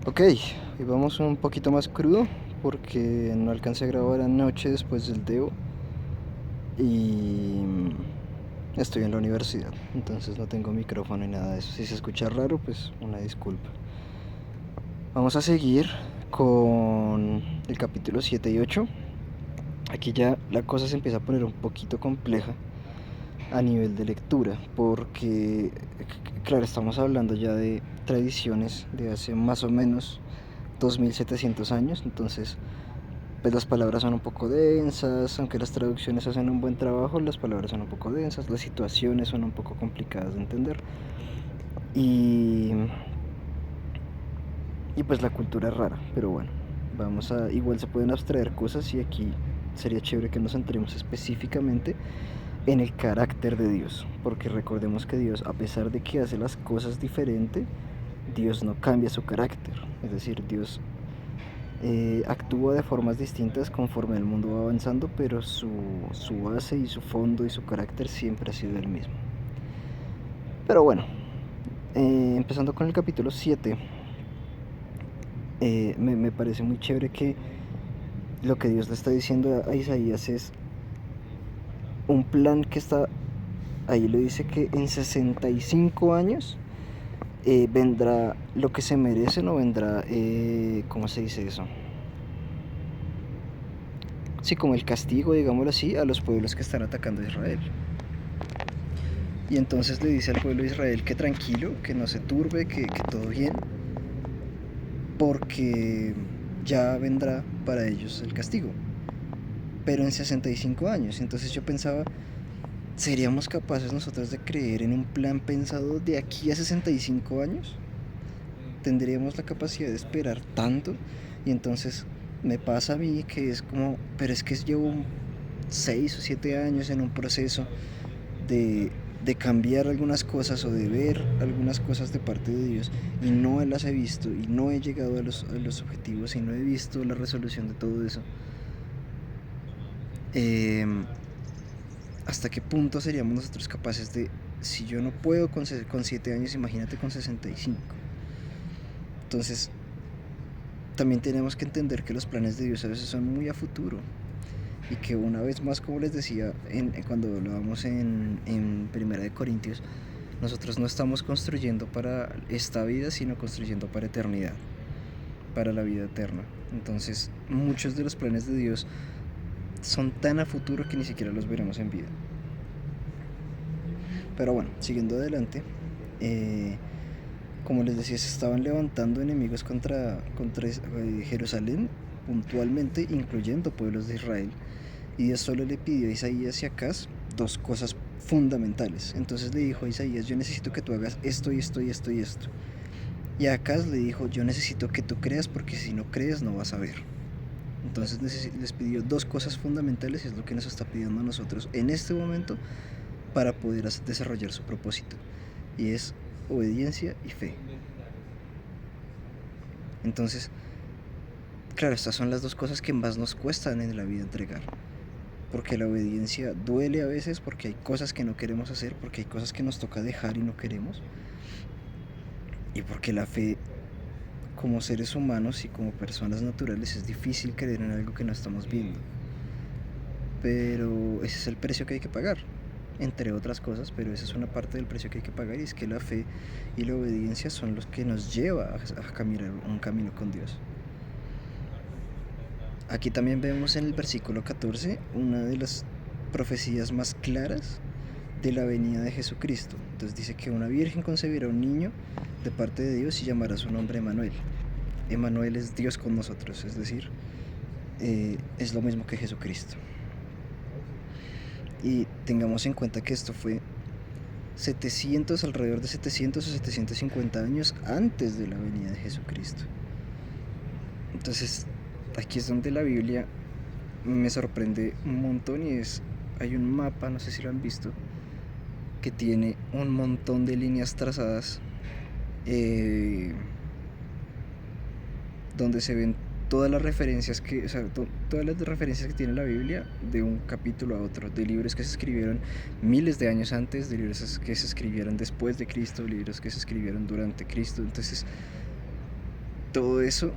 Ok, y vamos un poquito más crudo porque no alcancé a grabar anoche después del Deo y estoy en la universidad, entonces no tengo micrófono ni nada de eso. Si se escucha raro, pues una disculpa. Vamos a seguir con el capítulo 7 y 8. Aquí ya la cosa se empieza a poner un poquito compleja a nivel de lectura porque, claro, estamos hablando ya de tradiciones de hace más o menos 2700 años, entonces pues las palabras son un poco densas, aunque las traducciones hacen un buen trabajo, las palabras son un poco densas, las situaciones son un poco complicadas de entender y, y pues la cultura es rara, pero bueno, igual se pueden abstraer cosas y aquí sería chévere que nos centremos específicamente en el carácter de Dios, porque recordemos que Dios, a pesar de que hace las cosas diferente, Dios no cambia su carácter, es decir, Dios actúa de formas distintas conforme el mundo va avanzando, pero su base y su fondo y su carácter siempre ha sido el mismo. Pero bueno, empezando con el capítulo 7, me parece muy chévere que lo que Dios le está diciendo a Isaías es un plan que está, ahí lo dice que en 65 años vendrá lo que se merece, no vendrá, ¿cómo se dice eso? Sí, como el castigo, digámoslo así, a los pueblos que están atacando a Israel. Y entonces le dice al pueblo de Israel que tranquilo, que no se turbe, que todo bien, porque ya vendrá para ellos el castigo. Pero en 65 años. Entonces yo pensaba, ¿seríamos capaces nosotros de creer en un plan pensado de aquí a 65 años? ¿Tendríamos la capacidad de esperar tanto? Y entonces me pasa a mí que es como, pero es que llevo 6 o 7 años en un proceso de, de cambiar algunas cosas o de ver algunas cosas de parte de Dios y no las he visto y no he llegado a los objetivos y no he visto la resolución de todo eso. Eh, ¿Hasta qué punto seríamos nosotros capaces de, si yo no puedo con 7 años, imagínate con 65? Entonces, también tenemos que entender que los planes de Dios a veces son muy a futuro y que una vez más, como les decía cuando hablábamos en Primera de Corintios, nosotros no estamos construyendo para esta vida, sino construyendo para eternidad, para la vida eterna. Entonces, muchos de los planes de Dios son tan a futuro que ni siquiera los veremos en vida. Pero bueno, siguiendo adelante, eh, como les decía, se estaban levantando enemigos contra Jerusalén, puntualmente incluyendo pueblos de Israel. Y Dios solo le pidió a Isaías y a Acaz dos cosas fundamentales. Entonces le dijo a Isaías, yo necesito que tú hagas esto y esto y esto y esto. Y a Acaz le dijo, yo necesito que tú creas porque si no crees no vas a ver. Entonces les pidió dos cosas fundamentales y es lo que nos está pidiendo a nosotros en este momento para poder desarrollar su propósito. Y es obediencia y fe. Entonces, claro, estas son las dos cosas que más nos cuestan en la vida entregar. Porque la obediencia duele a veces, porque hay cosas que no queremos hacer, porque hay cosas que nos toca dejar y no queremos. Y porque la fe, como seres humanos y como personas naturales, es difícil creer en algo que no estamos viendo. Pero ese es el precio que hay que pagar, entre otras cosas, pero esa es una parte del precio que hay que pagar, y es que la fe y la obediencia son los que nos lleva a caminar un camino con Dios. Aquí también vemos en el versículo 14 una de las profecías más claras de la venida de Jesucristo. Entonces dice que una virgen concebirá un niño de parte de Dios y llamará su nombre Emanuel. Emanuel es Dios con nosotros, es decir, es lo mismo que Jesucristo. Y tengamos en cuenta que esto fue alrededor de 700 o 750 años antes de la venida de Jesucristo. Entonces, aquí es donde la Biblia me sorprende un montón y hay un mapa, no sé si lo han visto, que tiene un montón de líneas trazadas donde se ven todas las referencias todas las referencias que tiene la Biblia de un capítulo a otro, de libros que se escribieron miles de años antes, de libros que se escribieron después de Cristo, libros que se escribieron durante Cristo. Entonces todo eso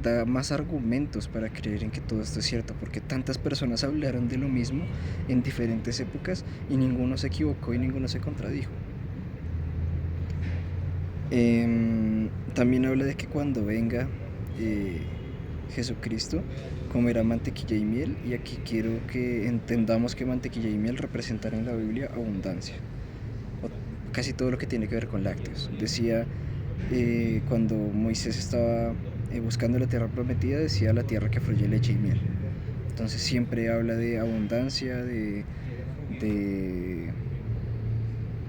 da más argumentos para creer en que todo esto es cierto, porque tantas personas hablaron de lo mismo en diferentes épocas y ninguno se equivocó y ninguno se contradijo. También habla de que cuando venga Jesucristo comerá mantequilla y miel, y aquí quiero que entendamos que mantequilla y miel representan en la Biblia abundancia, o casi todo lo que tiene que ver con lácteos. Decía, cuando Moisés estaba buscando la tierra prometida, decía la tierra que fluye leche y miel. Entonces siempre habla de abundancia, de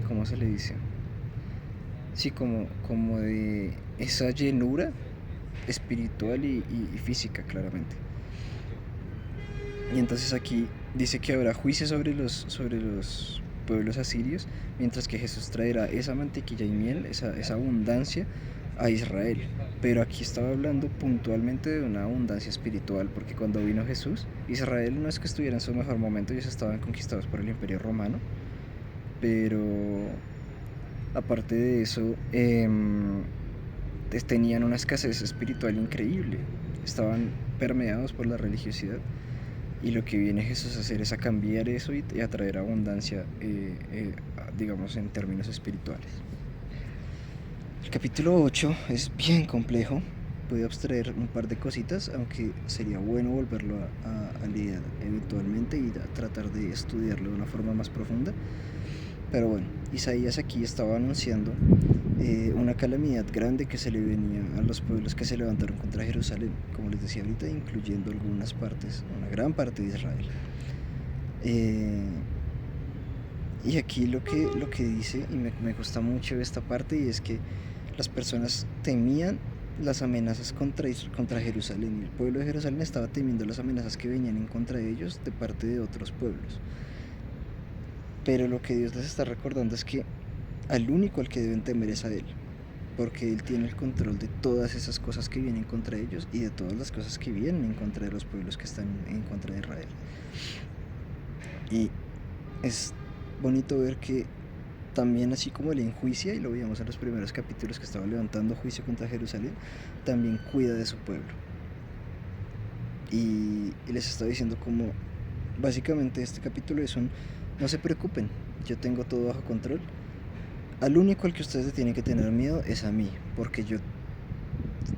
¿cómo se le dice? Sí, como de esa llenura espiritual y física, claramente. Y entonces aquí dice que habrá juicio sobre los pueblos asirios, mientras que Jesús traerá esa mantequilla y miel, esa abundancia a Israel. Pero aquí estaba hablando puntualmente de una abundancia espiritual, porque cuando vino Jesús, Israel no es que estuviera en su mejor momento, ellos estaban conquistados por el Imperio Romano, pero aparte de eso, tenían una escasez espiritual increíble, estaban permeados por la religiosidad. Y lo que viene Jesús a hacer es a cambiar eso y a traer abundancia, digamos, en términos espirituales. El capítulo 8 es bien complejo. Puede abstraer un par de cositas, aunque sería bueno volverlo a leer eventualmente y a tratar de estudiarlo de una forma más profunda. Pero bueno, Isaías aquí estaba anunciando una calamidad grande que se le venía a los pueblos que se levantaron contra Jerusalén, como les decía ahorita, incluyendo algunas partes, una gran parte de Israel. Y aquí lo que dice, y me gusta mucho esta parte, y es que las personas temían las amenazas contra Jerusalén, y el pueblo de Jerusalén estaba temiendo las amenazas que venían en contra de ellos de parte de otros pueblos. Pero lo que Dios les está recordando es que al único al que deben temer es a Él, porque Él tiene el control de todas esas cosas que vienen contra ellos y de todas las cosas que vienen en contra de los pueblos que están en contra de Israel. Y es bonito ver que también, así como Él enjuicia, y lo veíamos en los primeros capítulos que estaba levantando juicio contra Jerusalén, también cuida de su pueblo. Y les está diciendo como, básicamente este capítulo es no se preocupen, yo tengo todo bajo control. Al único al que ustedes le tienen que tener miedo es a mí, porque yo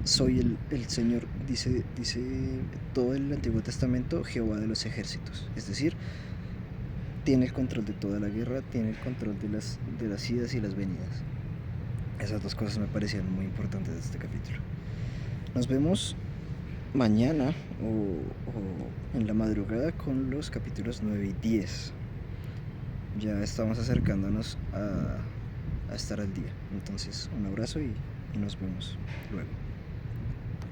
soy el Señor, dice todo el Antiguo Testamento, Jehová de los ejércitos. Es decir, tiene el control de toda la guerra, tiene el control de las idas y las venidas. Esas dos cosas me parecían muy importantes de este capítulo. Nos vemos mañana o en la madrugada con los capítulos 9 y 10. Ya estamos acercándonos a estar al día. Entonces, un abrazo y nos vemos luego.